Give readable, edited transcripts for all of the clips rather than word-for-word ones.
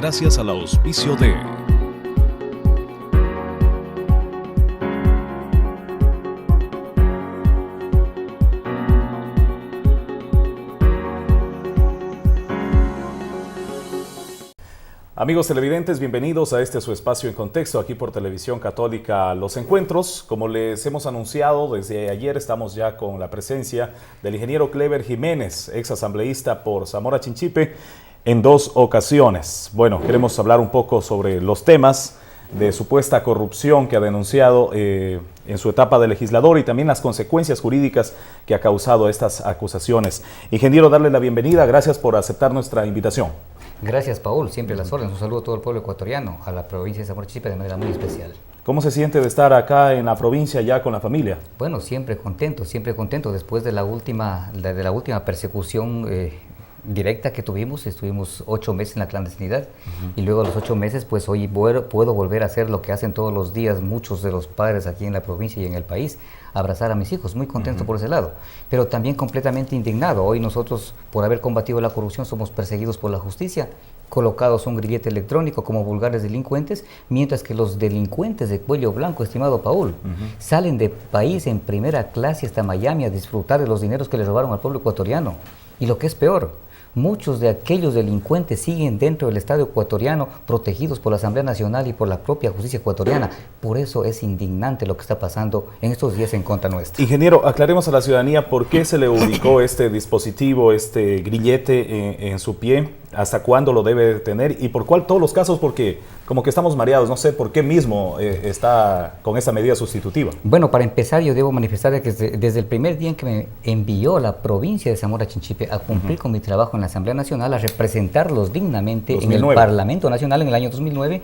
gracias al auspicio de Amigos televidentes, bienvenidos a este su espacio en contexto aquí por Televisión Católica Los Encuentros. Como les hemos anunciado, desde ayer estamos ya con la presencia del ingeniero Clever Jiménez, ex asambleísta por Zamora Chinchipe, en 2 ocasiones. Bueno, queremos hablar un poco sobre los temas de supuesta corrupción que ha denunciado en su etapa de legislador y también las consecuencias jurídicas que ha causado estas acusaciones. Ingeniero, darle la bienvenida, gracias por aceptar nuestra invitación. Gracias, Paul, siempre a las órdenes. Un saludo a todo el pueblo ecuatoriano, a la provincia de Zamora Chinchipe de manera muy especial. ¿Cómo se siente de estar acá en la provincia ya con la familia? Bueno, siempre contento después de la última persecución directa que tuvimos. Estuvimos 8 meses en la clandestinidad y luego a los 8 meses, pues hoy puedo volver a hacer lo que hacen todos los días muchos de los padres aquí en la provincia y en el país, abrazar a mis hijos. Muy contento por ese lado, pero también completamente indignado. Hoy nosotros, por haber combatido la corrupción, somos perseguidos por la justicia, colocados un grillete electrónico como vulgares delincuentes, mientras que los delincuentes de cuello blanco, estimado Paul, salen de país en primera clase hasta Miami a disfrutar de los dineros que le robaron al pueblo ecuatoriano. Y lo que es peor, muchos de aquellos delincuentes siguen dentro del Estado ecuatoriano, protegidos por la Asamblea Nacional y por la propia justicia ecuatoriana. Por eso es indignante lo que está pasando en estos días en contra nuestra. Ingeniero, aclaremos a la ciudadanía por qué se le ubicó este dispositivo, este grillete en su pie, hasta cuándo lo debe tener y por cuál todos los casos, porque como que estamos mareados, no sé por qué mismo está con esa medida sustitutiva. Bueno, para empezar yo debo manifestar que desde el primer día en que me envió la provincia de Zamora Chinchipe a cumplir con mi trabajo en la Asamblea Nacional, a representarlos dignamente 2009. En el Parlamento Nacional en el año 2009,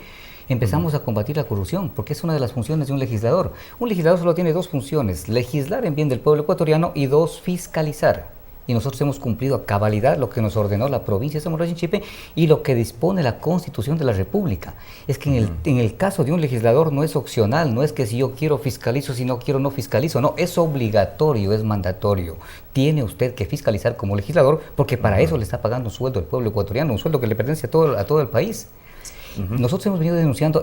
empezamos a combatir la corrupción, porque es una de las funciones de un legislador. Un legislador solo tiene 2 funciones: legislar en bien del pueblo ecuatoriano y 2, fiscalizar. Y nosotros hemos cumplido a cabalidad lo que nos ordenó la provincia de Zamora Chinchipe y lo que dispone la Constitución de la República. Es que en el caso de un legislador no es opcional, no es que si yo quiero fiscalizo, si no quiero no fiscalizo, no, es obligatorio, es mandatorio. Tiene usted que fiscalizar como legislador, porque para eso le está pagando un sueldo al pueblo ecuatoriano, un sueldo que le pertenece a todo el país. Nosotros he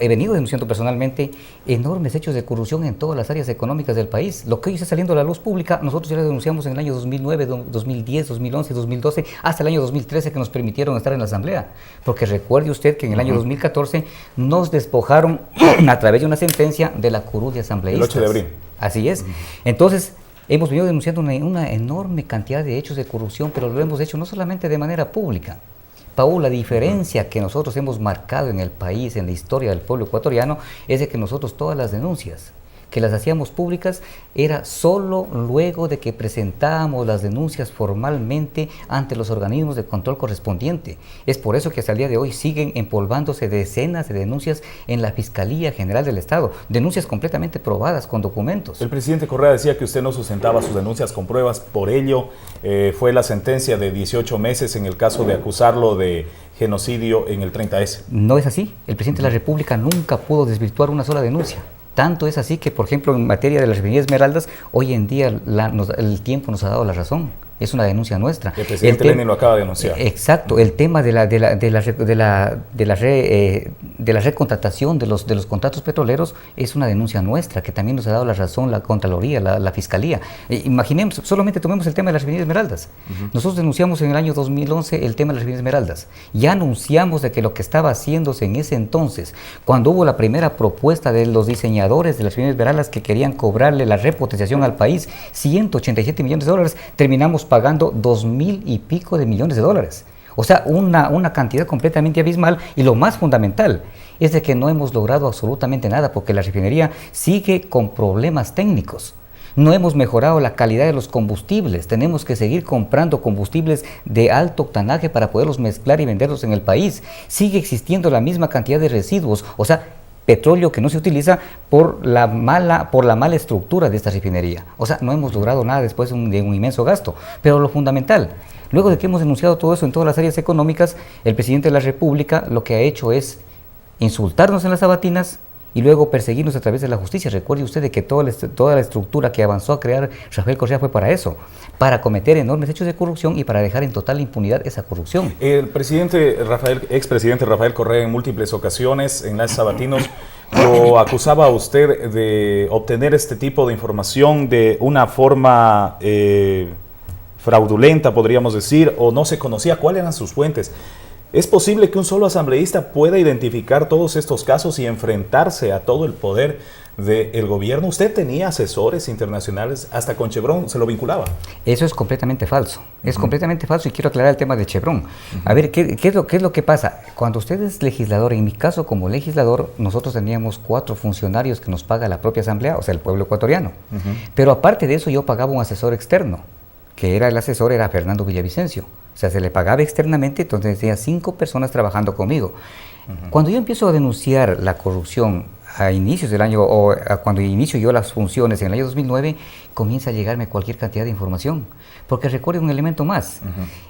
venido denunciando personalmente enormes hechos de corrupción en todas las áreas económicas del país. Lo que hoy está saliendo a la luz pública, nosotros ya lo denunciamos en el año 2009, 2010, 2011, 2012, hasta el año 2013 que nos permitieron estar en la Asamblea. Porque recuerde usted que en el año 2014 nos despojaron a través de una sentencia de la curul de asambleístas. El 8 de abril. Así es. Entonces, hemos venido denunciando una enorme cantidad de hechos de corrupción, pero lo hemos hecho no solamente de manera pública. Paul, la diferencia que nosotros hemos marcado en el país, en la historia del pueblo ecuatoriano, es de que nosotros todas las denuncias que las hacíamos públicas era solo luego de que presentábamos las denuncias formalmente ante los organismos de control correspondiente. Es por eso que hasta el día de hoy siguen empolvándose decenas de denuncias en la Fiscalía General del Estado, denuncias completamente probadas con documentos. El presidente Correa decía que usted no sustentaba sus denuncias con pruebas, por ello fue la sentencia de 18 meses en el caso de acusarlo de genocidio en el 30S. No es así, el presidente de la República nunca pudo desvirtuar una sola denuncia. Tanto es así que, por ejemplo, en materia de las refinerías Esmeraldas, hoy en día el tiempo nos ha dado la razón. Es una denuncia nuestra. El presidente Lenin lo acaba de denunciar. Exacto. El tema de la recontratación de los contratos petroleros es una denuncia nuestra, que también nos ha dado la razón la Contraloría, la Fiscalía. Imaginemos, solamente tomemos el tema de las refinerías Esmeraldas. Nosotros denunciamos en el año 2011 el tema de las refinerías Esmeraldas. Ya anunciamos de que lo que estaba haciéndose en ese entonces, cuando hubo la primera propuesta de los diseñadores de las refinerías Esmeraldas que querían cobrarle la repotenciación al país, 187 millones de dólares, terminamos pagando 2,000 y pico de millones de dólares. O sea, una cantidad completamente abismal, y lo más fundamental es de que no hemos logrado absolutamente nada porque la refinería sigue con problemas técnicos. No hemos mejorado la calidad de los combustibles, tenemos que seguir comprando combustibles de alto octanaje para poderlos mezclar y venderlos en el país. Sigue existiendo la misma cantidad de residuos, o sea, petróleo que no se utiliza por la mala estructura de esta refinería. O sea, no hemos logrado nada después de un inmenso gasto. Pero lo fundamental, luego de que hemos denunciado todo eso en todas las áreas económicas, el presidente de la República lo que ha hecho es insultarnos en las sabatinas y luego perseguirnos a través de la justicia. Recuerde usted de que toda la estructura que avanzó a crear Rafael Correa fue para eso, para cometer enormes hechos de corrupción y para dejar en total impunidad esa corrupción. El expresidente Rafael Correa en múltiples ocasiones, en Enlaces Sabatinos, lo acusaba a usted de obtener este tipo de información de una forma fraudulenta, podríamos decir, o no se conocía cuáles eran sus fuentes. ¿Es posible que un solo asambleísta pueda identificar todos estos casos y enfrentarse a todo el poder del gobierno? Usted tenía asesores internacionales, hasta con Chevron se lo vinculaba. Eso es completamente falso, es completamente falso, y quiero aclarar el tema de Chevron. A ver, ¿qué es lo que pasa? Cuando usted es legislador, en mi caso como legislador, nosotros teníamos 4 funcionarios que nos paga la propia asamblea, o sea, el pueblo ecuatoriano. Pero aparte de eso, yo pagaba un asesor externo, que era el asesor, era Fernando Villavicencio. O sea, se le pagaba externamente, entonces tenía 5 personas trabajando conmigo. Cuando yo empiezo a denunciar la corrupción a inicios del año, cuando inicio yo las funciones en el año 2009, comienza a llegarme cualquier cantidad de información. Porque recuerde un elemento más.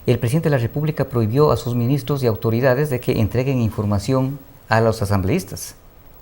El presidente de la República prohibió a sus ministros y autoridades de que entreguen información a los asambleístas.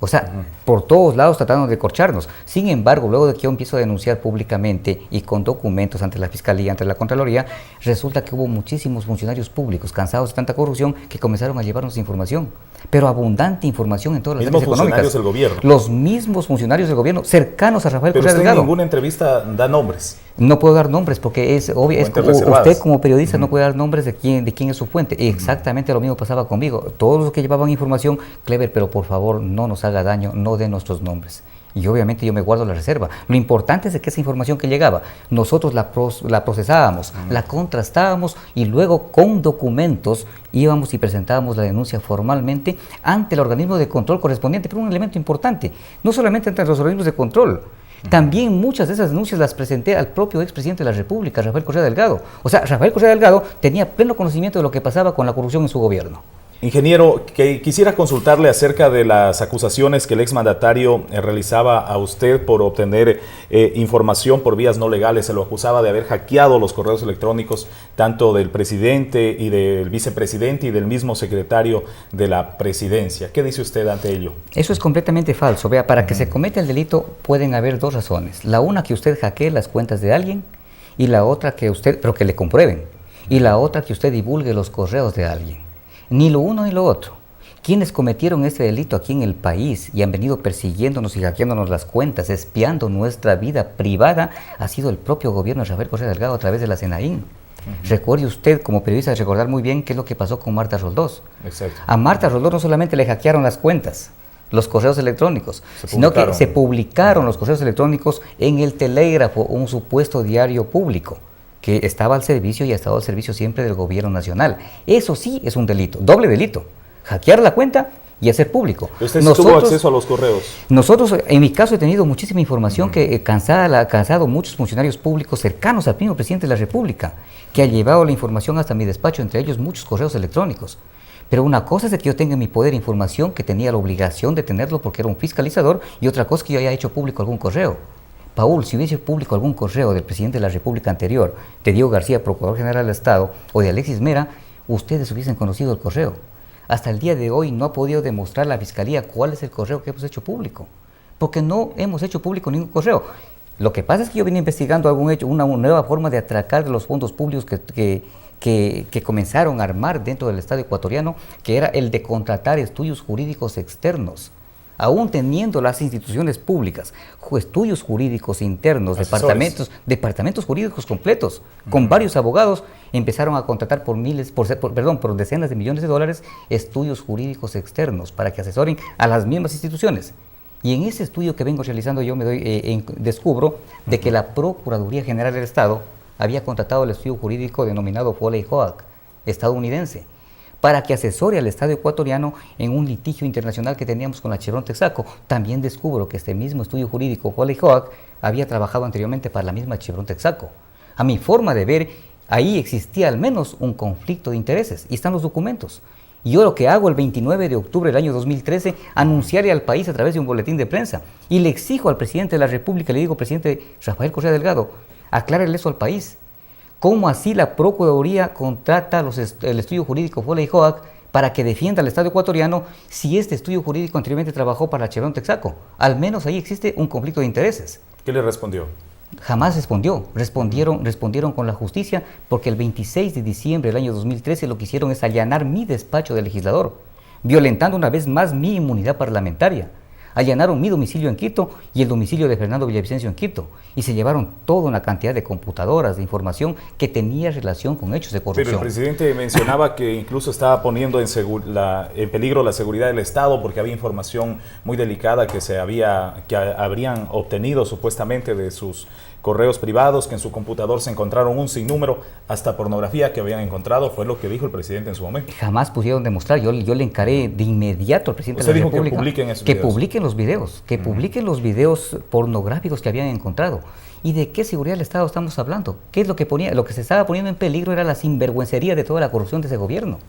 O sea, por todos lados tratando de corcharnos. Sin embargo, luego de que yo empiezo a denunciar públicamente y con documentos ante la Fiscalía, ante la Contraloría, resulta que hubo muchísimos funcionarios públicos cansados de tanta corrupción que comenzaron a llevarnos información. Pero abundante información en todas las áreas económicas. Los funcionarios del gobierno. Los mismos funcionarios del gobierno, cercanos a Rafael Correa Delgado. Pero usted en ninguna entrevista da nombres. No puedo dar nombres porque es obvio, usted como periodista no puede dar nombres de quién es su fuente. Exactamente lo mismo pasaba conmigo. Todos los que llevaban información, Clever, pero por favor no nos haga daño, no dé nuestros nombres. Y obviamente yo me guardo la reserva. Lo importante es de que esa información que llegaba, nosotros la procesábamos, la contrastábamos y luego con documentos íbamos y presentábamos la denuncia formalmente ante el organismo de control correspondiente. Pero un elemento importante, no solamente ante los organismos de control, también muchas de esas denuncias las presenté al propio expresidente de la República, Rafael Correa Delgado. O sea, Rafael Correa Delgado tenía pleno conocimiento de lo que pasaba con la corrupción en su gobierno. Ingeniero, quisiera consultarle acerca de las acusaciones que el exmandatario realizaba a usted por obtener información por vías no legales. Se lo acusaba de haber hackeado los correos electrónicos tanto del presidente y del vicepresidente y del mismo secretario de la presidencia. ¿Qué dice usted ante ello? Eso es completamente falso. Vea, para que se cometa el delito pueden haber 2 razones. La una, que usted hackee las cuentas de alguien, y la otra pero que le comprueben. Y la otra, que usted divulgue los correos de alguien. Ni lo uno ni lo otro. Quienes cometieron este delito aquí en el país y han venido persiguiéndonos y hackeándonos las cuentas, espiando nuestra vida privada, ha sido el propio gobierno de Rafael Correa Delgado a través de la SENAIN. Recuerde usted, como periodista, recordar muy bien qué es lo que pasó con Marta Roldós. Exacto. A Marta Roldós no solamente le hackearon las cuentas, los correos electrónicos, sino que se publicaron los correos electrónicos en El Telégrafo, un supuesto diario público que estaba al servicio y ha estado al servicio siempre del gobierno nacional. Eso sí es un delito, doble delito. Hackear la cuenta y hacer público. ¿Usted sí tuvo acceso a los correos? Nosotros, en mi caso, he tenido muchísima información que cansado muchos funcionarios públicos cercanos al mismo presidente de la República, que ha llevado la información hasta mi despacho, entre ellos muchos correos electrónicos. Pero una cosa es de que yo tenga en mi poder información que tenía la obligación de tenerlo porque era un fiscalizador, y otra cosa es que yo haya hecho público algún correo. Paul, si hubiese público algún correo del presidente de la República anterior, de Diego García, Procurador General del Estado, o de Alexis Mera, ustedes hubiesen conocido el correo. Hasta el día de hoy no ha podido demostrar la Fiscalía cuál es el correo que hemos hecho público, porque no hemos hecho público ningún correo. Lo que pasa es que yo vine investigando algún hecho, una nueva forma de atracar de los fondos públicos que comenzaron a armar dentro del Estado ecuatoriano, que era el de contratar estudios jurídicos externos. Aún teniendo las instituciones públicas, estudios jurídicos internos, departamentos jurídicos completos, con varios abogados, empezaron a contratar por decenas de millones de dólares estudios jurídicos externos para que asesoren a las mismas instituciones. Y en ese estudio que vengo realizando yo descubro de que la Procuraduría General del Estado había contratado el estudio jurídico denominado Foley Hoag, estadounidense, para que asesore al Estado ecuatoriano en un litigio internacional que teníamos con la Chevron Texaco. También descubro que este mismo estudio jurídico, Foley Hoag, había trabajado anteriormente para la misma Chevron Texaco. A mi forma de ver, ahí existía al menos un conflicto de intereses, y están los documentos. Y yo lo que hago el 29 de octubre del año 2013, anunciarle al país a través de un boletín de prensa, y le exijo al presidente de la República, le digo, presidente Rafael Correa Delgado, aclárele eso al país. ¿Cómo así la Procuraduría contrata el estudio jurídico Foley Hoag para que defienda al Estado ecuatoriano si este estudio jurídico anteriormente trabajó para Chevron Texaco. Al menos ahí existe un conflicto de intereses. ¿Qué le respondió? Jamás respondió. Respondieron con la justicia porque el 26 de diciembre del año 2013 lo que hicieron es allanar mi despacho de legislador, violentando una vez más mi inmunidad parlamentaria. Allanaron mi domicilio en Quito y el domicilio de Fernando Villavicencio en Quito y se llevaron toda una cantidad de computadoras, de información que tenía relación con hechos de corrupción. Pero el presidente mencionaba que incluso estaba poniendo en peligro la seguridad del Estado porque había información muy delicada que habrían obtenido supuestamente de sus correos privados, que en su computador se encontraron un sinnúmero, hasta pornografía que habían encontrado, fue lo que dijo el presidente en su momento. Jamás pudieron demostrar. Yo le encaré de inmediato al presidente de la República que publiquen esos que videos. publiquen los videos, que publiquen los videos pornográficos que habían encontrado. ¿Y de qué seguridad del Estado estamos hablando? ¿Qué es lo que ponía? Lo que se estaba poniendo en peligro era la sinvergüencería de toda la corrupción de ese gobierno.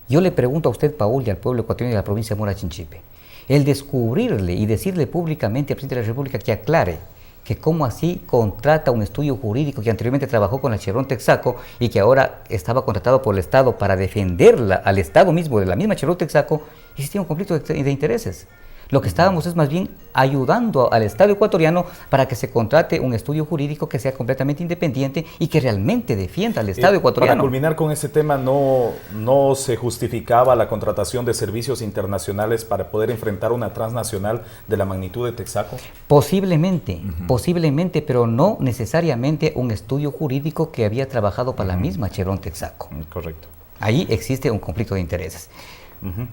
Yo le pregunto a usted, Paul, y al pueblo ecuatoriano y a la provincia de Mora Chinchipe, el descubrirle y decirle públicamente al presidente de la República que aclare que cómo así contrata un estudio jurídico que anteriormente trabajó con el Chevron Texaco y que ahora estaba contratado por el Estado para defenderla al Estado mismo de la misma Chevron Texaco, existía un conflicto de intereses. Lo que estábamos es más bien ayudando al Estado ecuatoriano para que se contrate un estudio jurídico que sea completamente independiente y que realmente defienda al Estado ecuatoriano. Para culminar con este tema, ¿no se justificaba la contratación de servicios internacionales para poder enfrentar una transnacional de la magnitud de Texaco? Posiblemente, posiblemente, pero no necesariamente un estudio jurídico que había trabajado para la misma Chevron Texaco. Correcto. Ahí existe un conflicto de intereses.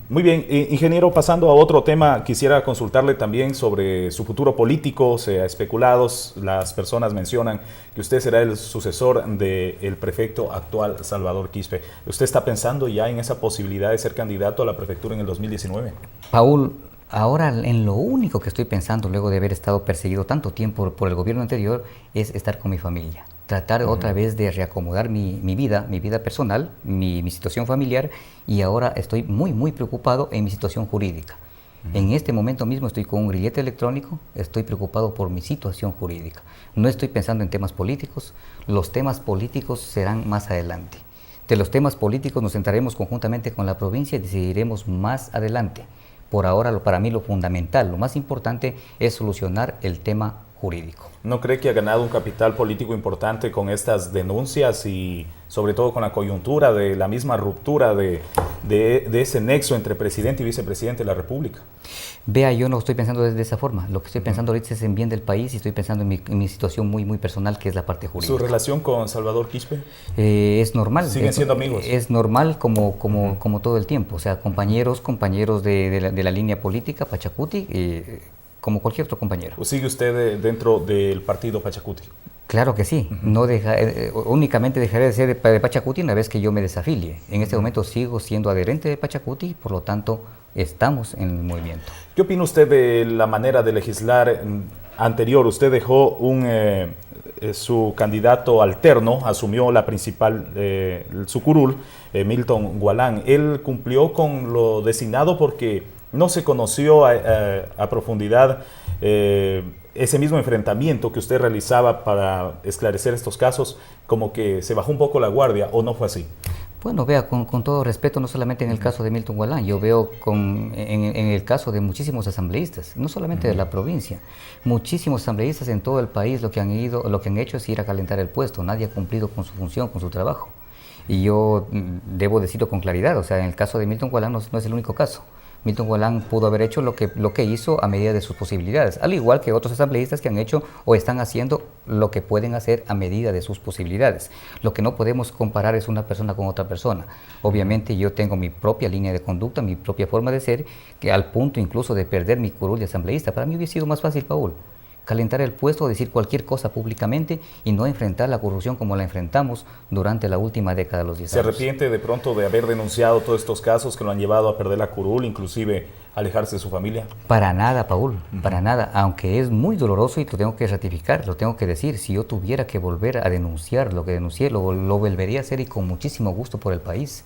Muy bien, ingeniero, pasando a otro tema, quisiera consultarle también sobre su futuro político. Se ha especulado, las personas mencionan que usted será el sucesor del prefecto actual, Salvador Quispe. ¿Usted está pensando ya en esa posibilidad de ser candidato a la prefectura en el 2019? Paul, ahora en lo único que estoy pensando, luego de haber estado perseguido tanto tiempo por el gobierno anterior, es estar con mi familia. Tratar otra vez de reacomodar mi vida personal, mi situación familiar, y ahora estoy muy preocupado en mi situación jurídica. En este momento mismo estoy con un grillete electrónico, estoy preocupado por mi situación jurídica. No estoy pensando en temas políticos, los temas políticos serán más adelante. De los temas políticos nos sentaremos conjuntamente con la provincia y decidiremos más adelante. Por ahora, para mí lo fundamental, lo más importante es solucionar el tema jurídico. ¿No cree que ha ganado un capital político importante con estas denuncias y sobre todo con la coyuntura de la misma ruptura de ese nexo entre presidente y vicepresidente de la República? Vea, yo no estoy pensando de esa forma. Lo que estoy pensando ahorita es en bien del país y estoy pensando en mi situación muy personal, que es la parte jurídica. ¿Su relación con Salvador Quispe? Es normal. ¿Siguen siendo amigos? Es normal como todo el tiempo. O sea, compañeros de la línea política, Pachacuti, como cualquier otro compañero. ¿Sigue usted dentro del partido Pachacuti? Claro que sí. Únicamente dejaré de ser de Pachacuti una vez que yo me desafilie. En este momento sigo siendo adherente de Pachacuti, por lo tanto estamos en el movimiento. ¿Qué opina usted de la manera de legislar anterior? Usted dejó su candidato alterno, asumió la principal, su curul, Milton Gualán. Él cumplió con lo designado porque no se conoció a profundidad ese mismo enfrentamiento que usted realizaba para esclarecer estos casos, como que se bajó un poco la guardia, ¿o no fue así? Bueno, vea, con todo respeto, no solamente en el caso de Milton Gualán, yo veo en el caso de muchísimos asambleístas, no solamente de la provincia, muchísimos asambleístas en todo el país lo que han hecho es ir a calentar el puesto, nadie ha cumplido con su función, con su trabajo. Y yo debo decirlo con claridad, o sea, en el caso de Milton Gualán no es el único caso. Milton Gualán pudo haber hecho lo que hizo a medida de sus posibilidades, al igual que otros asambleístas que han hecho o están haciendo lo que pueden hacer a medida de sus posibilidades. Lo que no podemos comparar es una persona con otra persona. Obviamente yo tengo mi propia línea de conducta, mi propia forma de ser, que al punto incluso de perder mi curul de asambleísta. Para mí hubiera sido más fácil, Paul, calentar el puesto, decir cualquier cosa públicamente y no enfrentar la corrupción como la enfrentamos durante la última década de los 10 años. ¿Se arrepiente de pronto de haber denunciado todos estos casos que lo han llevado a perder la curul, inclusive alejarse de su familia? Para nada, Paul, para nada, aunque es muy doloroso y lo tengo que ratificar, lo tengo que decir. Si yo tuviera que volver a denunciar lo que denuncié, lo volvería a hacer y con muchísimo gusto por el país.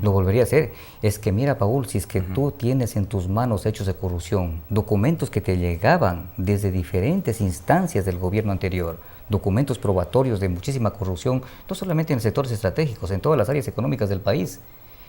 Lo volvería a hacer. Es que mira, Paul, si es que tú tienes en tus manos hechos de corrupción, documentos que te llegaban desde diferentes instancias del gobierno anterior, documentos probatorios de muchísima corrupción, no solamente en sectores estratégicos, en todas las áreas económicas del país.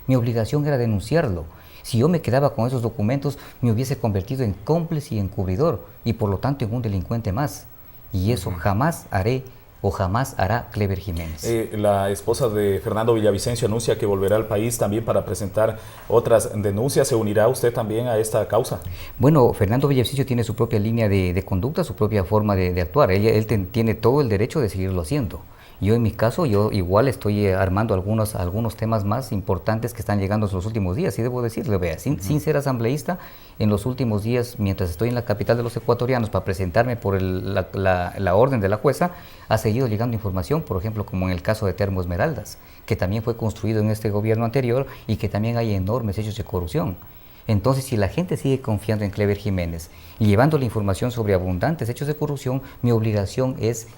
Mi obligación era denunciarlo. Si yo me quedaba con esos documentos, me hubiese convertido en cómplice y encubridor, y por lo tanto en un delincuente más. Y eso jamás haré o jamás hará Cleber Jiménez. La esposa de Fernando Villavicencio anuncia que volverá al país también para presentar otras denuncias. ¿Se unirá usted también a esta causa? Bueno, Fernando Villavicencio tiene su propia línea de conducta, su propia forma de actuar. Él tiene todo el derecho de seguirlo haciendo. Yo en mi caso, yo igual estoy armando algunos temas más importantes que están llegando en los últimos días, y debo decirle, vea, sin ser asambleísta, en los últimos días, mientras estoy en la capital de los ecuatorianos para presentarme por la orden de la jueza, ha seguido llegando información, por ejemplo, como en el caso de Termo Esmeraldas, que también fue construido en este gobierno anterior y que también hay enormes hechos de corrupción. Entonces, si la gente sigue confiando en Cleber Jiménez y llevándole información sobre abundantes hechos de corrupción, mi obligación es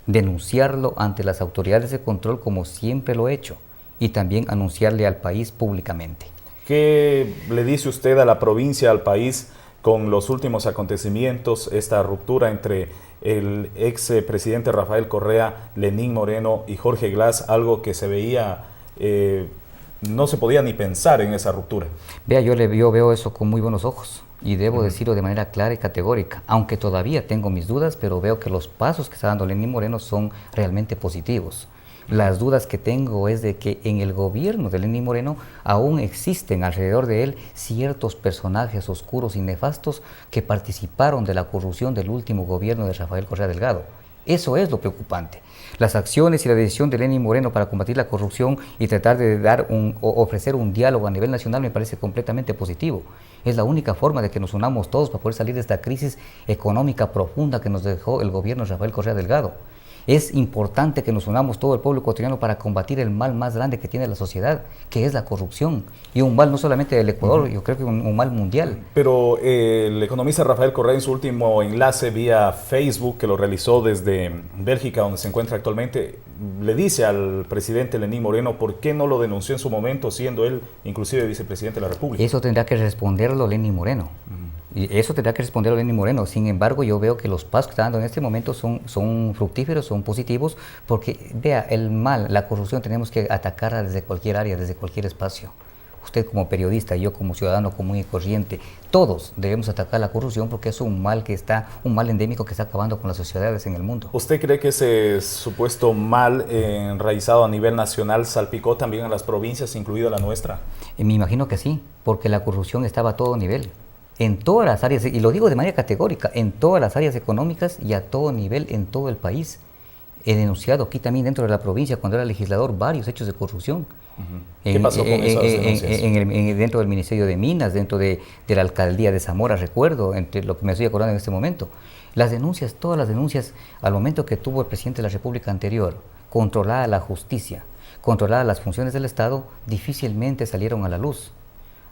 denunciarlo ante las autoridades de control como siempre lo he hecho, y también anunciarle al país públicamente. ¿Qué le dice usted a la provincia, al país, con los últimos acontecimientos, esta ruptura entre el ex presidente Rafael Correa, Lenín Moreno y Jorge Glass, algo que se veía, no se podía ni pensar en esa ruptura? Vea, yo veo eso con muy buenos ojos. Y debo decirlo de manera clara y categórica, aunque todavía tengo mis dudas, pero veo que los pasos que está dando Lenín Moreno son realmente positivos. Las dudas que tengo es de que en el gobierno de Lenín Moreno aún existen alrededor de él ciertos personajes oscuros y nefastos que participaron de la corrupción del último gobierno de Rafael Correa Delgado. Eso es lo preocupante. Las acciones y la decisión de Lenín Moreno para combatir la corrupción y tratar de ofrecer un diálogo a nivel nacional me parece completamente positivo. Es la única forma de que nos unamos todos para poder salir de esta crisis económica profunda que nos dejó el gobierno de Rafael Correa Delgado. Es importante que nos unamos todo el pueblo ecuatoriano para combatir el mal más grande que tiene la sociedad, que es la corrupción. Y un mal no solamente del Ecuador, yo creo que un mal mundial. Pero el economista Rafael Correa, en su último enlace vía Facebook, que lo realizó desde Bélgica, donde se encuentra actualmente, le dice al presidente Lenín Moreno por qué no lo denunció en su momento, siendo él inclusive vicepresidente de la República. Eso tendrá que responderlo Lenín Moreno. Y eso tendrá que responderlo Lenín Moreno. Sin embargo, yo veo que los pasos que está dando en este momento son fructíferos, son positivos, porque vea, el mal, la corrupción tenemos que atacarla desde cualquier área, desde cualquier espacio. Usted como periodista, yo como ciudadano común y corriente, todos debemos atacar la corrupción porque es un mal endémico que está acabando con las sociedades en el mundo. ¿Usted cree que ese supuesto mal enraizado a nivel nacional salpicó también a las provincias, incluida la nuestra? Me imagino que sí, porque la corrupción estaba a todo nivel. En todas las áreas, y lo digo de manera categórica, en todas las áreas económicas y a todo nivel en todo el país. He denunciado aquí también dentro de la provincia, cuando era legislador, varios hechos de corrupción. ¿Qué pasó con esas denuncias? Dentro del Ministerio de Minas, dentro de la Alcaldía de Zamora, recuerdo, entre lo que me estoy acordando en este momento. Las denuncias, todas las denuncias, al momento que tuvo el presidente de la República anterior, controlada la justicia, controlada las funciones del Estado, difícilmente salieron a la luz.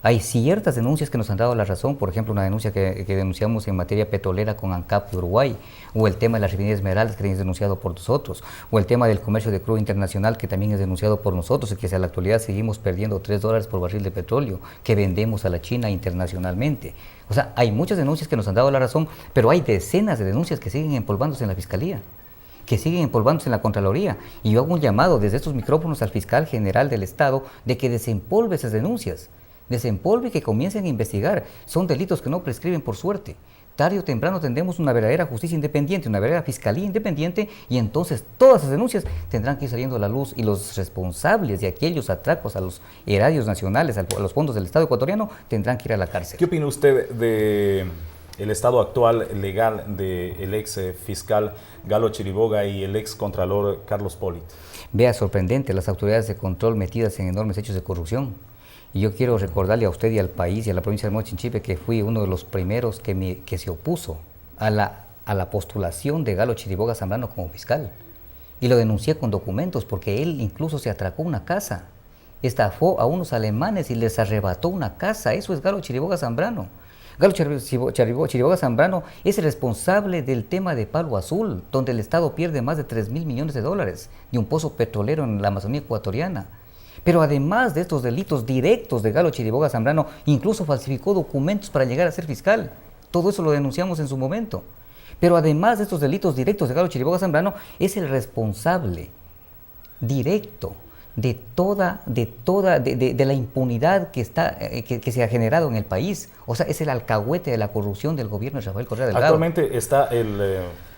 Hay ciertas denuncias que nos han dado la razón, por ejemplo, una denuncia que denunciamos en materia petrolera con ANCAP de Uruguay, o el tema de la refinería Esmeraldas, que también es denunciado por nosotros, o el tema del comercio de crudo internacional, que también es denunciado por nosotros, y que a la actualidad seguimos perdiendo $3 por barril de petróleo, que vendemos a la China internacionalmente. O sea, hay muchas denuncias que nos han dado la razón, pero hay decenas de denuncias que siguen empolvándose en la Fiscalía, que siguen empolvándose en la Contraloría. Y yo hago un llamado desde estos micrófonos al fiscal general del Estado de que desempolve esas denuncias. Desempolve y que comiencen a investigar. Son delitos que no prescriben por suerte. Tarde o temprano tendremos una verdadera justicia independiente, una verdadera fiscalía independiente, y entonces todas esas denuncias tendrán que ir saliendo a la luz, y los responsables de aquellos atracos a los erarios nacionales, a los fondos del Estado ecuatoriano, tendrán que ir a la cárcel. ¿Qué opina usted de el estado actual legal del ex fiscal Galo Chiriboga y el ex contralor Carlos Pollitt? Vea, sorprendente, las autoridades de control metidas en enormes hechos de corrupción. Y yo quiero recordarle a usted y al país y a la provincia del Mochinchipe que fui uno de los primeros que se opuso a la postulación de Galo Chiriboga Zambrano como fiscal. Y lo denuncié con documentos, porque él incluso se atracó una casa, estafó a unos alemanes y les arrebató una casa. Eso es Galo Chiriboga Zambrano. Galo Chiriboga Zambrano es el responsable del tema de Palo Azul, donde el Estado pierde más de $3.000 millones de un pozo petrolero en la Amazonía ecuatoriana. Pero además de estos delitos directos de Galo Chiriboga Zambrano, incluso falsificó documentos para llegar a ser fiscal. Todo eso lo denunciamos en su momento. Pero además de estos delitos directos de Galo Chiriboga Zambrano, es el responsable directo de la impunidad que se ha generado en el país. O sea, es el alcahuete de la corrupción del gobierno de Rafael Correa Delgado. Actualmente está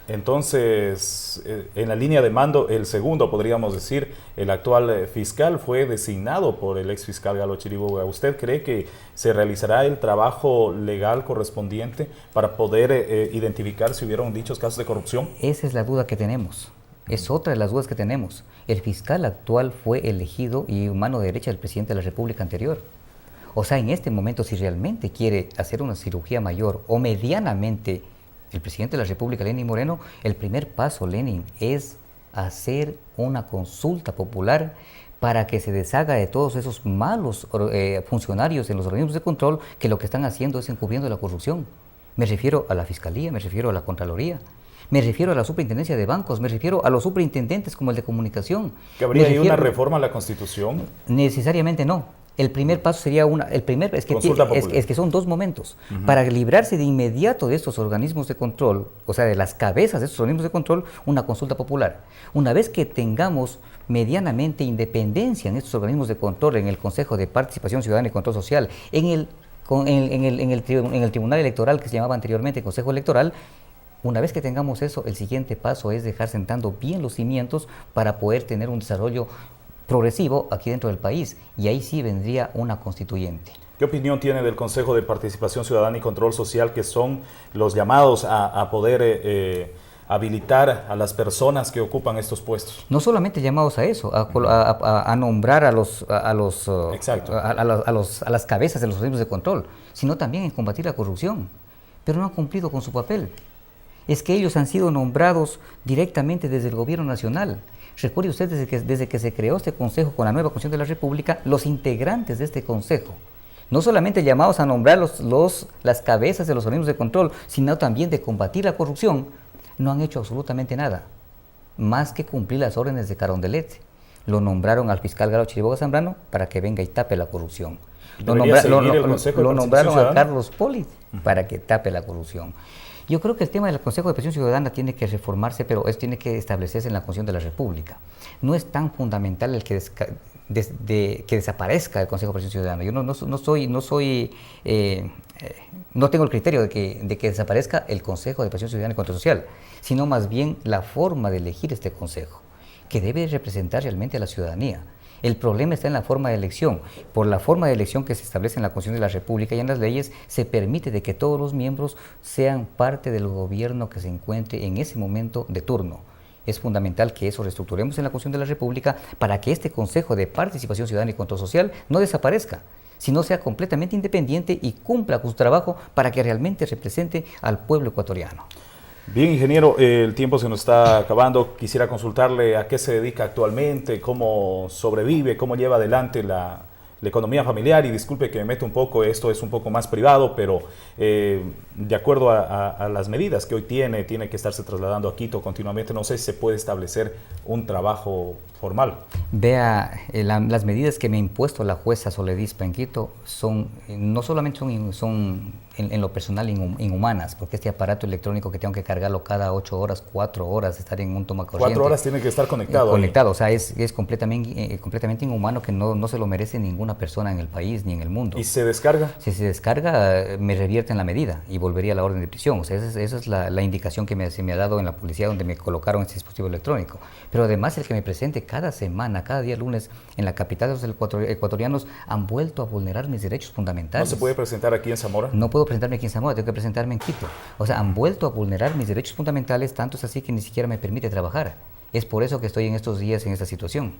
entonces, en la línea de mando, el segundo, podríamos decir, el actual fiscal fue designado por el ex fiscal Galo Chiriboga. ¿Usted cree que se realizará el trabajo legal correspondiente para poder identificar si hubieron dichos casos de corrupción? Esa es la duda que tenemos. Es otra de las dudas que tenemos. El fiscal actual fue elegido y mano derecha del presidente de la República anterior. O sea, en este momento, si realmente quiere hacer una cirugía mayor o medianamente el presidente de la República, Lenín Moreno, el primer paso, Lenín, es hacer una consulta popular para que se deshaga de todos esos malos funcionarios en los organismos de control que lo que están haciendo es encubriendo la corrupción. Me refiero a la Fiscalía, me refiero a la Contraloría, me refiero a la Superintendencia de Bancos, me refiero a los superintendentes como el de Comunicación. ¿Habría ahí una reforma a la Constitución? Necesariamente no. El primer paso sería es que son dos momentos. Para librarse de inmediato de estos organismos de control, o sea, de las cabezas de estos organismos de control, una consulta popular. Una vez que tengamos medianamente independencia en estos organismos de control, en el Consejo de Participación Ciudadana y Control Social, en el Tribunal Electoral que se llamaba anteriormente Consejo Electoral, una vez que tengamos eso, el siguiente paso es dejar sentando bien los cimientos para poder tener un desarrollo progresivo aquí dentro del país, y ahí sí vendría una constituyente. ¿Qué opinión tiene del Consejo de Participación Ciudadana y Control Social, que son los llamados a poder habilitar a las personas que ocupan estos puestos? No solamente llamados a eso, a nombrar a las cabezas de los organismos de control, sino también en combatir la corrupción, pero no han cumplido con su papel. Es que ellos han sido nombrados directamente desde el gobierno nacional. Recuerde usted, desde que se creó este consejo con la nueva Constitución de la República, los integrantes de este consejo, no solamente llamados a nombrar las cabezas de los organismos de control, sino también de combatir la corrupción, no han hecho absolutamente nada, más que cumplir las órdenes de Carondelet. Lo nombraron al fiscal Galo Chiriboga Zambrano para que venga y tape la corrupción. Lo nombraron a Carlos Polit para que tape la corrupción. Yo creo que el tema del Consejo de Participación Ciudadana tiene que reformarse, pero tiene que establecerse en la Constitución de la República. No es tan fundamental el que desaparezca el Consejo de Participación Ciudadana. Yo no tengo el criterio de que desaparezca el Consejo de Participación Ciudadana y Control Social, sino más bien la forma de elegir este consejo, que debe representar realmente a la ciudadanía. El problema está en la forma de elección. Por la forma de elección que se establece en la Constitución de la República y en las leyes, se permite de que todos los miembros sean parte del gobierno que se encuentre en ese momento de turno. Es fundamental que eso reestructuremos en la Constitución de la República para que este Consejo de Participación Ciudadana y Control Social no desaparezca, sino sea completamente independiente y cumpla con su trabajo para que realmente represente al pueblo ecuatoriano. Bien, ingeniero, el tiempo se nos está acabando. Quisiera consultarle a qué se dedica actualmente, cómo sobrevive, cómo lleva adelante la economía familiar. Y disculpe que me meto un poco, esto es un poco más privado, pero de acuerdo a las medidas que hoy tiene que estarse trasladando a Quito continuamente. No sé si se puede establecer un trabajo formal. Vea, las medidas que me ha impuesto la jueza Soledispa en Quito no solamente son en lo personal inhumanas, porque este aparato electrónico que tengo que cargarlo cada 8 horas, 4 horas, estar en un toma corriente. 4 horas tiene que estar conectado. Conectado, o sea, es completamente inhumano, que no se lo merece ninguna persona en el país ni en el mundo. ¿Y se descarga? Si se descarga, me revierte en la medida y volvería a la orden de prisión. O sea, esa es la indicación que se me ha dado en la policía, donde me colocaron este dispositivo electrónico. Pero además, el que me presente cada semana, cada día lunes, en la capital de los ecuatorianos, han vuelto a vulnerar mis derechos fundamentales. ¿No se puede presentar aquí en Zamora? No puedo presentarme aquí en Zamora, tengo que presentarme en Quito. O sea, han vuelto a vulnerar mis derechos fundamentales, tanto es así que ni siquiera me permite trabajar. Es por eso que estoy en estos días en esta situación.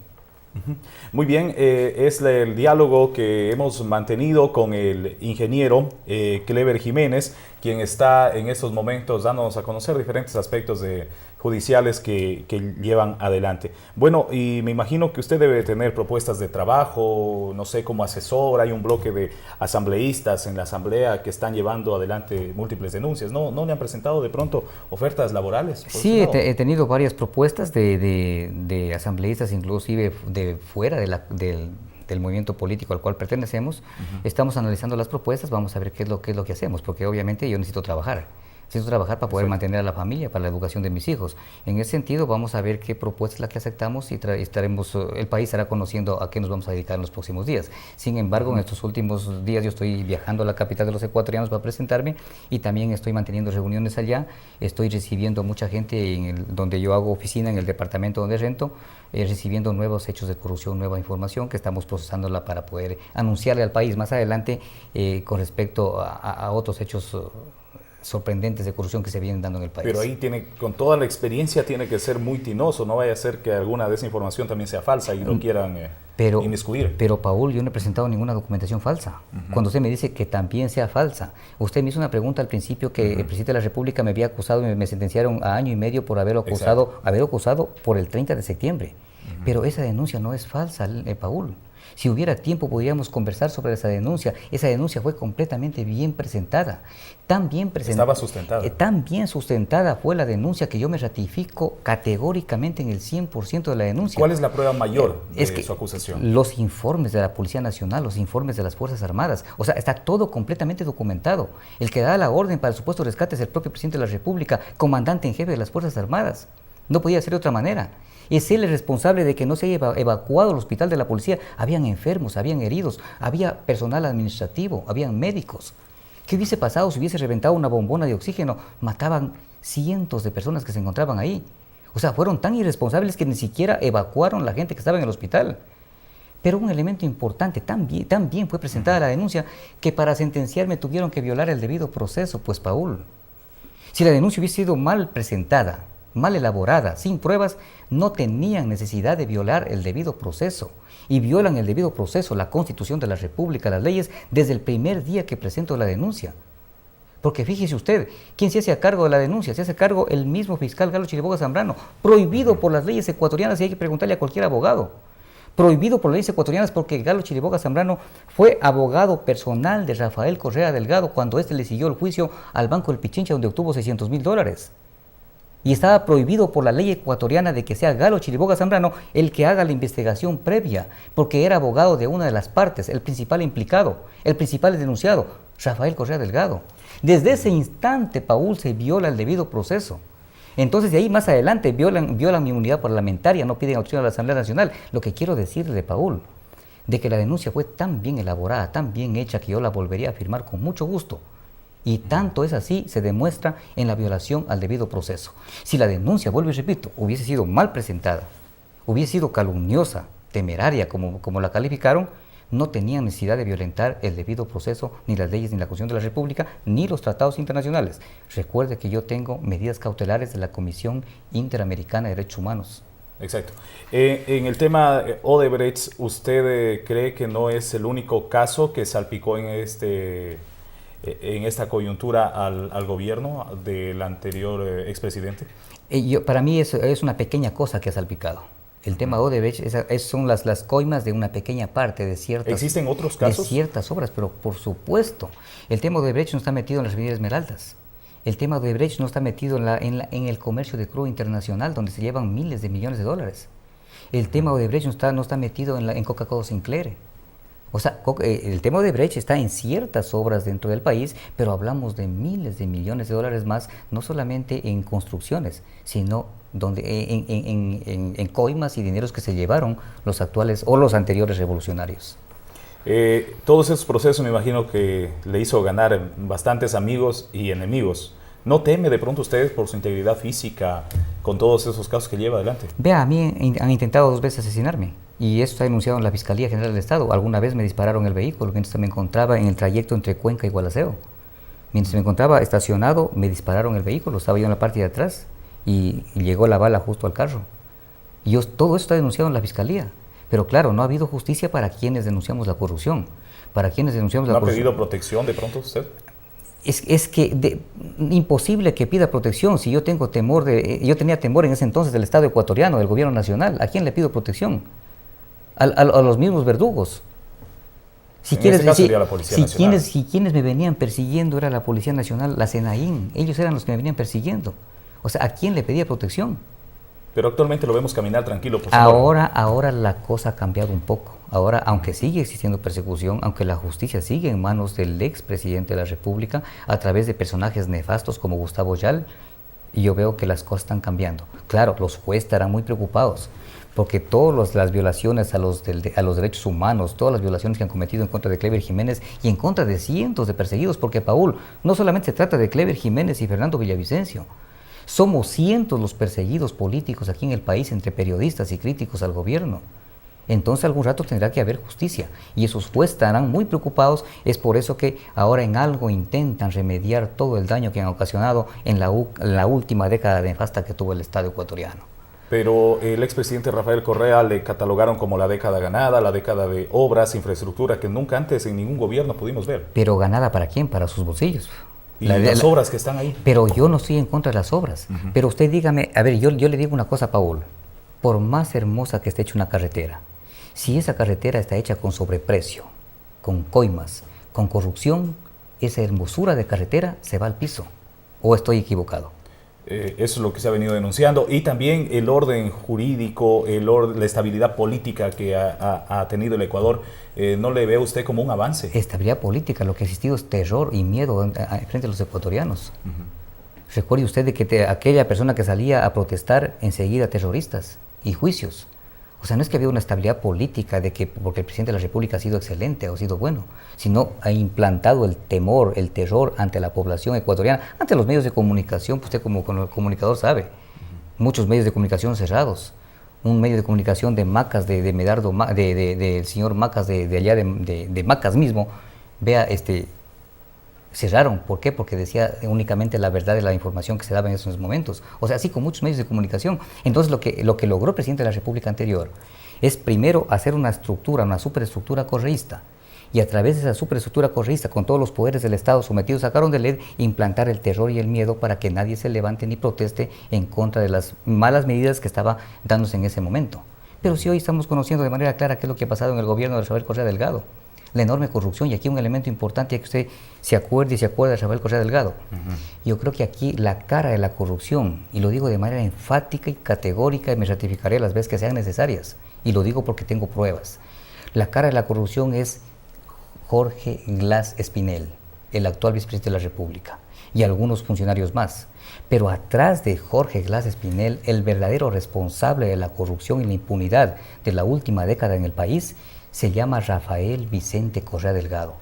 Muy bien, es el diálogo que hemos mantenido con el ingeniero Cleber Jiménez, quien está en estos momentos dándonos a conocer diferentes aspectos judiciales que llevan adelante. Bueno, y me imagino que usted debe tener propuestas de trabajo, no sé, como asesor. Hay un bloque de asambleístas en la asamblea que están llevando adelante múltiples denuncias. ¿No le han presentado de pronto ofertas laborales? Sí, he tenido varias propuestas de asambleístas, inclusive de fuera del movimiento político al cual pertenecemos. Estamos analizando las propuestas, vamos a ver qué es lo que hacemos, porque obviamente yo necesito trabajar. necesito trabajar para poder Exacto. mantener a la familia, para la educación de mis hijos. En ese sentido, vamos a ver qué propuesta es la que aceptamos y estaremos, el país estará conociendo a qué nos vamos a dedicar en los próximos días. Sin embargo, en estos últimos días yo estoy viajando a la capital de los ecuatorianos para presentarme y también estoy manteniendo reuniones allá, estoy recibiendo a mucha gente donde yo hago oficina, en el departamento donde rento, recibiendo nuevos hechos de corrupción, nueva información que estamos procesándola para poder anunciarle al país más adelante con respecto a otros hechos sorprendentes de corrupción que se vienen dando en el país. Pero ahí con toda la experiencia tiene que ser muy tinoso, no vaya a ser que alguna de esa información también sea falsa y lo quieran inmiscuir. Pero Paul, yo no he presentado ninguna documentación falsa. Cuando usted me dice que también sea falsa, usted me hizo una pregunta al principio que el presidente de la República me había acusado y me sentenciaron a 1 año y medio por haber acusado por el 30 de septiembre. Pero esa denuncia no es falsa, Paul. Si hubiera tiempo podríamos conversar sobre esa denuncia. Esa denuncia fue completamente bien presentada. Estaba sustentada. Tan bien sustentada fue la denuncia que yo me ratifico categóricamente en el 100% de la denuncia. ¿Cuál es la prueba mayor de su acusación? Los informes de la Policía Nacional, los informes de las Fuerzas Armadas. O sea, está todo completamente documentado. El que da la orden para el supuesto rescate es el propio presidente de la República, comandante en jefe de las Fuerzas Armadas. No podía ser de otra manera. Es él el responsable de que no se haya evacuado el hospital de la policía. Habían enfermos, habían heridos, había personal administrativo, habían médicos. ¿Qué hubiese pasado si hubiese reventado una bombona de oxígeno? Mataban cientos de personas que se encontraban ahí. O sea, fueron tan irresponsables que ni siquiera evacuaron la gente que estaba en el hospital. Pero un elemento importante, tan bien fue presentada la denuncia, que para sentenciarme tuvieron que violar el debido proceso. Pues, Paul, si la denuncia hubiese sido mal presentada, mal elaborada, sin pruebas, no tenían necesidad de violar el debido proceso. Y violan el debido proceso, la Constitución de la República, las leyes, desde el primer día que presento la denuncia. Porque fíjese usted, ¿quién se hace cargo de la denuncia? Se hace cargo el mismo fiscal Galo Chiriboga Zambrano, prohibido por las leyes ecuatorianas, y hay que preguntarle a cualquier abogado. Prohibido por las leyes ecuatorianas porque Galo Chiriboga Zambrano fue abogado personal de Rafael Correa Delgado cuando éste le siguió el juicio al Banco del Pichincha, donde obtuvo $600,000. Y estaba prohibido por la ley ecuatoriana de que sea Galo Chiriboga Zambrano el que haga la investigación previa, porque era abogado de una de las partes, el principal implicado, el principal denunciado, Rafael Correa Delgado. Desde ese instante, Paul, se viola el debido proceso. Entonces, de ahí más adelante violan mi inmunidad parlamentaria, no piden autorización a la Asamblea Nacional. Lo que quiero decirle, Paul, de que la denuncia fue tan bien elaborada, tan bien hecha, que yo la volvería a firmar con mucho gusto. Y tanto es así, se demuestra en la violación al debido proceso. Si la denuncia, vuelvo y repito, hubiese sido mal presentada, hubiese sido calumniosa, temeraria, como la calificaron, no tenían necesidad de violentar el debido proceso, ni las leyes, ni la Constitución de la República, ni los tratados internacionales. Recuerde que yo tengo medidas cautelares de la Comisión Interamericana de Derechos Humanos. Exacto. En el tema Odebrecht, ¿usted cree que no es el único caso que salpicó en esta coyuntura al gobierno del anterior expresidente? Para mí es una pequeña cosa que ha salpicado. El tema Odebrecht son las coimas de una pequeña parte de ciertas... ¿Existen otros casos? De ciertas obras, pero por supuesto. El tema Odebrecht no está metido en las refinerías Esmeraldas. El tema Odebrecht no está metido en el comercio de crudo internacional, donde se llevan miles de millones de dólares. El tema Odebrecht no está metido en Coca-Cola Sinclair. O sea, el tema de Odebrecht está en ciertas obras dentro del país, pero hablamos de miles de millones de dólares más, no solamente en construcciones, sino en coimas y dineros que se llevaron los actuales o los anteriores revolucionarios. Todos esos procesos me imagino que le hizo ganar bastantes amigos y enemigos. ¿No teme de pronto usted por su integridad física con todos esos casos que lleva adelante? Vea, a mí han intentado 2 veces asesinarme. Y esto está denunciado en la Fiscalía General del Estado. Alguna vez me dispararon el vehículo mientras me encontraba en el trayecto entre Cuenca y Gualaceo. Mientras me encontraba estacionado, me dispararon el vehículo. Estaba yo en la parte de atrás y llegó la bala justo al carro. Y todo esto está denunciado en la Fiscalía. Pero claro, no ha habido justicia para quienes denunciamos la corrupción. Para quienes denunciamos la corrupción. ¿No ha pedido protección de pronto usted? Es que imposible que pida protección si yo tengo temor yo tenía temor en ese entonces del Estado ecuatoriano, del gobierno nacional. ¿A quién le pido protección? A los mismos verdugos. Si quienes me venían persiguiendo era la Policía Nacional, la SENAIN, ellos eran los que me venían persiguiendo. O sea, ¿a quién le pedía protección? Pero actualmente lo vemos caminar tranquilo por su Ahora la cosa ha cambiado un poco. Ahora, aunque sigue existiendo persecución, aunque la justicia sigue en manos del expresidente de la República a través de personajes nefastos como Gustavo Yal, yo veo que las cosas están cambiando. Claro, los jueces estarán muy preocupados porque todas las violaciones a los derechos humanos, todas las violaciones que han cometido en contra de Clever Jiménez y en contra de cientos de perseguidos, porque Paul, no solamente se trata de Clever Jiménez y Fernando Villavicencio, somos cientos los perseguidos políticos aquí en el país entre periodistas y críticos al gobierno. Entonces algún rato tendrá que haber justicia y esos jueces estarán muy preocupados. Es por eso que ahora en algo intentan remediar todo el daño que han ocasionado en la última década nefasta que tuvo el Estado ecuatoriano. Pero el expresidente Rafael Correa le catalogaron como la década ganada, la década de obras, infraestructura, que nunca antes en ningún gobierno pudimos ver. ¿Pero ganada para quién? Para sus bolsillos. Y las obras que están ahí. Pero yo no estoy en contra de las obras. Pero usted dígame, a ver, yo le digo una cosa, Paul. Por más hermosa que esté hecha una carretera, si esa carretera está hecha con sobreprecio, con coimas, con corrupción, esa hermosura de carretera se va al piso. ¿O estoy equivocado? Eso es lo que se ha venido denunciando. Y también el orden jurídico, la estabilidad política que ha tenido el Ecuador, ¿no le ve usted como un avance? Estabilidad política, lo que ha existido es terror y miedo frente a los ecuatorianos. Recuerde usted de que aquella persona que salía a protestar, enseguida terroristas y juicios. O sea, no es que había una estabilidad política de que porque el presidente de la República ha sido excelente o ha sido bueno, sino ha implantado el temor, el terror ante la población ecuatoriana, ante los medios de comunicación. Pues usted como comunicador sabe, muchos medios de comunicación cerrados. Un medio de comunicación de Macas, de Medardo, del señor Macas, de allá de Macas mismo, vea, cerraron. ¿Por qué? Porque decía únicamente la verdad de la información que se daba en esos momentos. O sea, así con muchos medios de comunicación. Entonces, lo que logró el presidente de la República anterior es primero hacer una estructura, una superestructura correísta. Y a través de esa superestructura correísta, con todos los poderes del Estado sometidos a Carondelet, implantar el terror y el miedo para que nadie se levante ni proteste en contra de las malas medidas que estaba dándose en ese momento. Pero si hoy estamos conociendo de manera clara qué es lo que ha pasado en el gobierno de Rafael Correa Delgado, la enorme corrupción, y aquí un elemento importante es que usted se acuerde de Rafael Correa Delgado. Yo creo que aquí la cara de la corrupción, y lo digo de manera enfática y categórica, y me ratificaré las veces que sean necesarias, y lo digo porque tengo pruebas, la cara de la corrupción es Jorge Glass Espinel, el actual vicepresidente de la República, y algunos funcionarios más. Pero atrás de Jorge Glass Espinel, el verdadero responsable de la corrupción y la impunidad de la última década en el país, se llama Rafael Vicente Correa Delgado.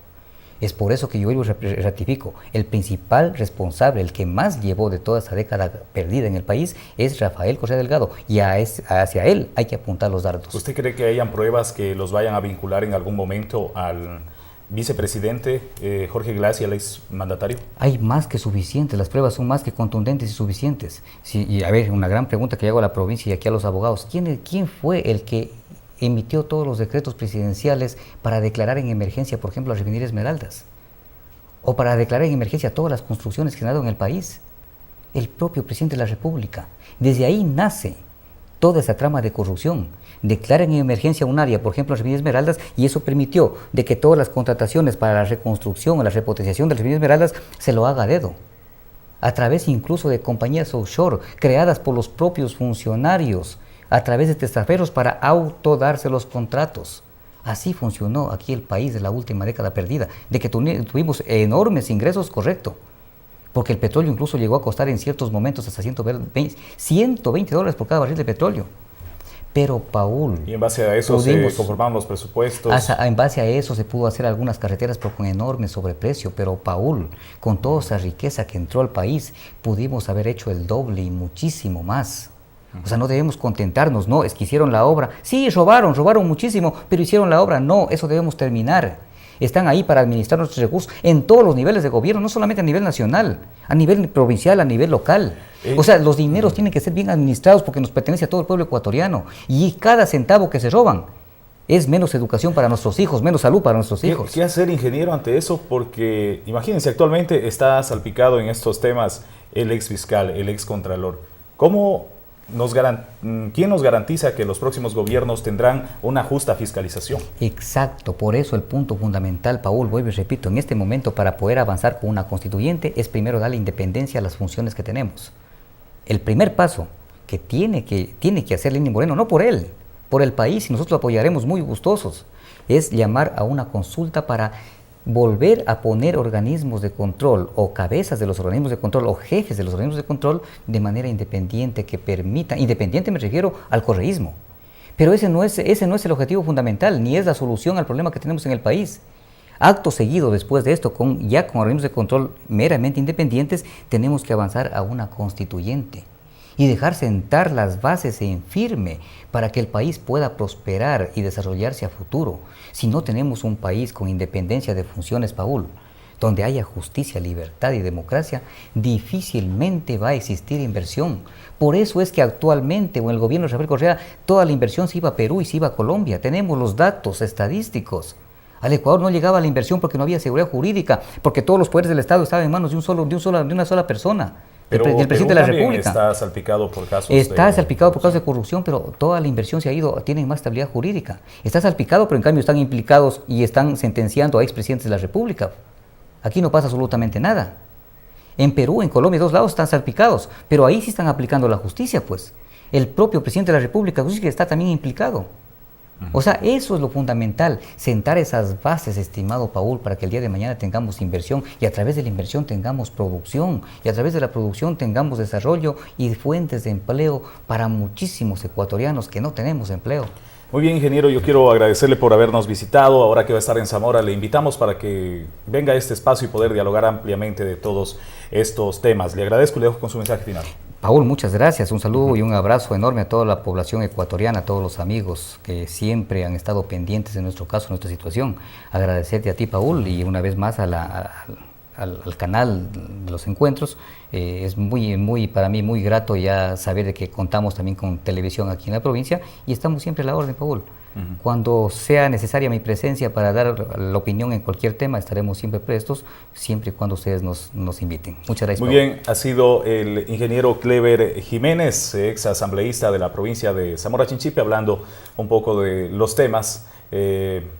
Es por eso que yo lo ratifico. El principal responsable, el que más llevó de toda esa década perdida en el país, es Rafael Correa Delgado. Y hacia él hay que apuntar los dardos. ¿Usted cree que hayan pruebas que los vayan a vincular en algún momento al vicepresidente Jorge Glass y al exmandatario? Hay más que suficientes, las pruebas son más que contundentes y suficientes. Sí, y a ver, una gran pregunta que hago a la provincia y aquí a los abogados. ¿Quién fue el que emitió todos los decretos presidenciales para declarar en emergencia, por ejemplo, la refinería Esmeraldas? O para declarar en emergencia todas las construcciones que se han dado en el país. El propio presidente de la República. Desde ahí nace toda esa trama de corrupción. Declaran en emergencia un área, por ejemplo, la refinería Esmeraldas, y eso permitió de que todas las contrataciones para la reconstrucción o la repotenciación de la refinería Esmeraldas se lo haga a dedo. A través incluso de compañías offshore creadas por los propios funcionarios, a través de testaferros para autodarse los contratos. Así funcionó aquí el país de la última década perdida, de que tuvimos enormes ingresos, correcto, porque el petróleo incluso llegó a costar en ciertos momentos hasta $120 por cada barril de petróleo. Pero, Paul... Y en base a eso se conformaron los presupuestos. En base a eso se pudo hacer algunas carreteras, pero con enorme sobreprecio. Pero, Paul, con toda esa riqueza que entró al país, pudimos haber hecho el doble y muchísimo más. O sea, no debemos contentarnos, no, es que hicieron la obra. Sí, robaron muchísimo, pero hicieron la obra. No, eso debemos terminar. Están ahí para administrar nuestros recursos en todos los niveles de gobierno, no solamente a nivel nacional, a nivel provincial, a nivel local. O sea, los dineros tienen que ser bien administrados porque nos pertenece a todo el pueblo ecuatoriano. Y cada centavo que se roban es menos educación para nuestros hijos, menos salud para nuestros hijos. ¿Qué hacer, ingeniero, ante eso? Porque imagínense, actualmente está salpicado en estos temas el ex fiscal, el ex contralor. ¿Quién nos garantiza que los próximos gobiernos tendrán una justa fiscalización? Exacto, por eso el punto fundamental, Paul, vuelvo y repito, en este momento para poder avanzar con una constituyente es primero darle independencia a las funciones que tenemos. El primer paso que tiene que hacer Lenín Moreno, no por él, por el país, y nosotros lo apoyaremos muy gustosos, es llamar a una consulta para volver a poner organismos de control o cabezas de los organismos de control o jefes de los organismos de control de manera independiente que permitan, independiente me refiero al correísmo. Pero ese no es el objetivo fundamental, ni es la solución al problema que tenemos en el país. Acto seguido, después de esto, ya con organismos de control meramente independientes, tenemos que avanzar a una constituyente y dejar sentar las bases en firme para que el país pueda prosperar y desarrollarse a futuro. Si no tenemos un país con independencia de funciones, Paul, donde haya justicia, libertad y democracia, difícilmente va a existir inversión. Por eso es que actualmente, con el gobierno de Rafael Correa, toda la inversión se iba a Perú y se iba a Colombia. Tenemos los datos estadísticos. Al Ecuador no llegaba la inversión porque no había seguridad jurídica, porque todos los poderes del Estado estaban en manos de una sola persona. Pero del presidente de la República. Está salpicado por casos salpicado por casos de corrupción, pero toda la inversión se ha ido, tienen más estabilidad jurídica. Está salpicado, pero en cambio están implicados y están sentenciando a expresidentes de la República. Aquí no pasa absolutamente nada. En Perú, en Colombia, en todos lados están salpicados, pero ahí sí están aplicando la justicia, pues. El propio presidente de la República está también implicado. O sea, eso es lo fundamental, sentar esas bases, estimado Paul, para que el día de mañana tengamos inversión y a través de la inversión tengamos producción y a través de la producción tengamos desarrollo y fuentes de empleo para muchísimos ecuatorianos que no tenemos empleo. Muy bien, ingeniero, yo quiero agradecerle por habernos visitado. Ahora que va a estar en Zamora, le invitamos para que venga a este espacio y poder dialogar ampliamente de todos estos temas. Le agradezco y le dejo con su mensaje final. Paul, muchas gracias. Un saludo y un abrazo enorme a toda la población ecuatoriana, a todos los amigos que siempre han estado pendientes de nuestro caso, nuestra situación. Agradecerte a ti, Paul, y una vez más al canal de los encuentros. Es para mí muy grato ya saber de que contamos también con televisión aquí en la provincia y estamos siempre a la orden, Paul. Cuando sea necesaria mi presencia para dar la opinión en cualquier tema, estaremos siempre prestos, siempre y cuando ustedes nos inviten. Muchas gracias. Muy bien, ha sido el ingeniero Cleber Jiménez, ex asambleísta de la provincia de Zamora Chinchipe, hablando un poco de los temas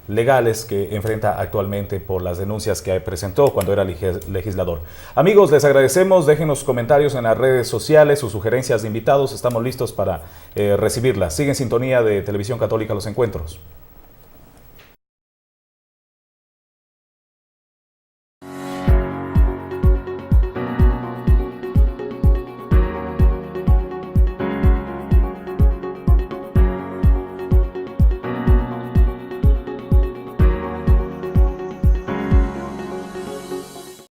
legales que enfrenta actualmente por las denuncias que presentó cuando era legislador. Amigos, les agradecemos, déjenos comentarios en las redes sociales, sus sugerencias de invitados, estamos listos para recibirlas. Sigue en sintonía de Televisión Católica Los Encuentros.